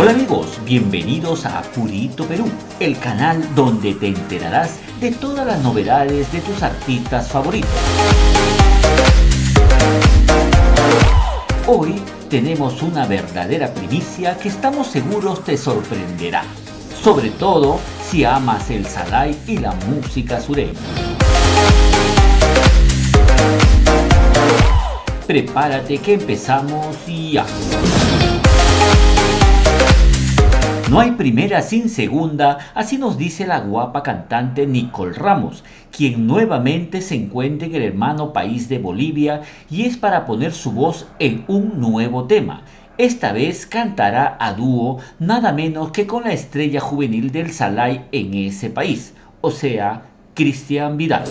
Hola amigos, bienvenidos a Purito Perú, el canal donde te enterarás de todas las novedades de tus artistas favoritos. Hoy tenemos una verdadera primicia que estamos seguros te sorprenderá, sobre todo si amas el Salai y la música sureña. Prepárate que empezamos y ya. No hay primera sin segunda, así nos dice la guapa cantante Nicole Ramos, quien nuevamente se encuentra en el hermano país de Bolivia y es para poner su voz en un nuevo tema. Esta vez cantará a dúo nada menos que con la estrella juvenil del Salai en ese país, o sea, Cristian Vidal.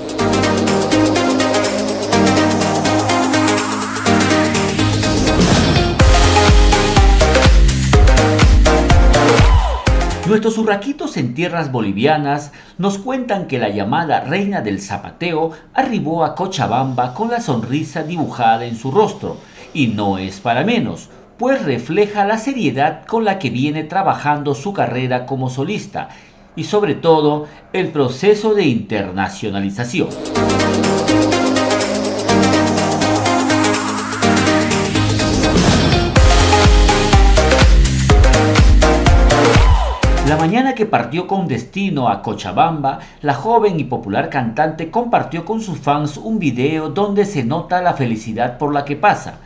Nuestros urraquitos en tierras bolivianas nos cuentan que la llamada reina del zapateo arribó a Cochabamba con la sonrisa dibujada en su rostro, y no es para menos, pues refleja la seriedad con la que viene trabajando su carrera como solista, y sobre todo el proceso de internacionalización. La mañana que partió con destino a Cochabamba, la joven y popular cantante compartió con sus fans un video donde se nota la felicidad por la que pasa,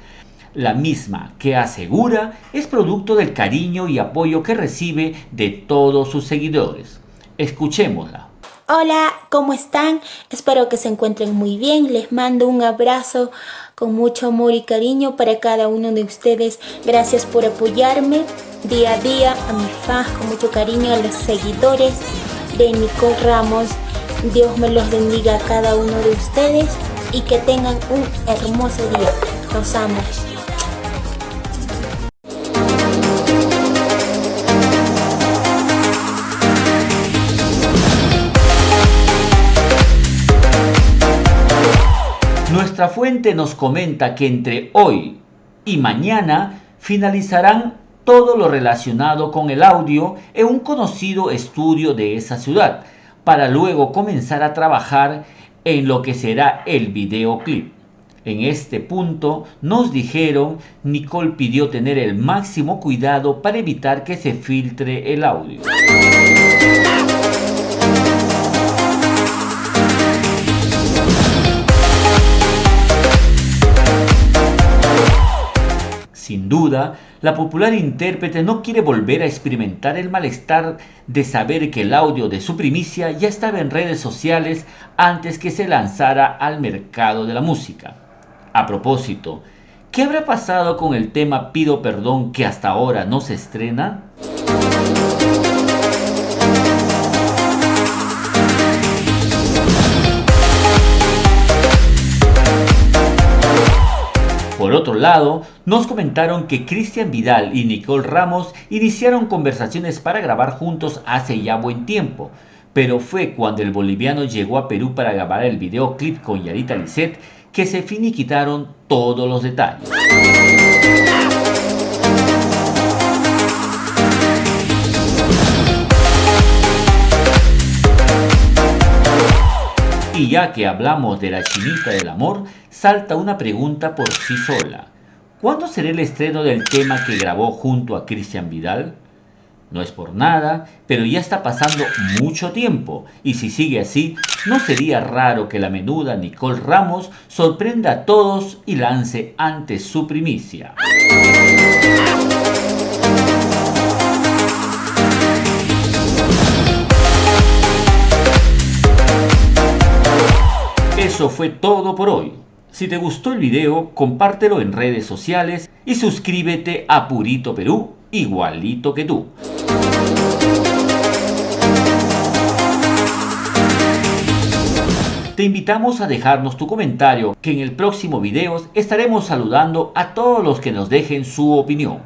la misma que asegura es producto del cariño y apoyo que recibe de todos sus seguidores. Escuchémosla. Hola, ¿cómo están? Espero que se encuentren muy bien. Les mando un abrazo con mucho amor y cariño para cada uno de ustedes. Gracias por apoyarme día a día, a mis fans, con mucho cariño, a los seguidores de Nicole Ramos. Dios me los bendiga a cada uno de ustedes y que tengan un hermoso día. Los amo. Nuestra fuente nos comenta que entre hoy y mañana finalizarán todo lo relacionado con el audio en un conocido estudio de esa ciudad, para luego comenzar a trabajar en lo que será el videoclip. En este punto nos dijeron, Nicole pidió tener el máximo cuidado para evitar que se filtre el audio. Sin duda, la popular intérprete no quiere volver a experimentar el malestar de saber que el audio de su primicia ya estaba en redes sociales antes que se lanzara al mercado de la música. A propósito, ¿qué habrá pasado con el tema Pido Perdón que hasta ahora no se estrena? Por otro lado, nos comentaron que Cristian Vidal y Nicole Ramos iniciaron conversaciones para grabar juntos hace ya buen tiempo, pero fue cuando el boliviano llegó a Perú para grabar el videoclip con Yarita Lisset que se finiquitaron todos los detalles. Y ya que hablamos de la chinita del amor, salta una pregunta por sí sola. ¿Cuándo será el estreno del tema que grabó junto a Cristian Vidal? No es por nada, pero ya está pasando mucho tiempo, y si sigue así, no sería raro que la menuda Nicole Ramos sorprenda a todos y lance antes su primicia. Eso fue todo por hoy. Si te gustó el video, compártelo en redes sociales y suscríbete a Purito Perú, igualito que tú. Te invitamos a dejarnos tu comentario, que en el próximo video estaremos saludando a todos los que nos dejen su opinión.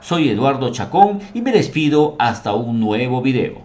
Soy Eduardo Chacón y me despido hasta un nuevo video.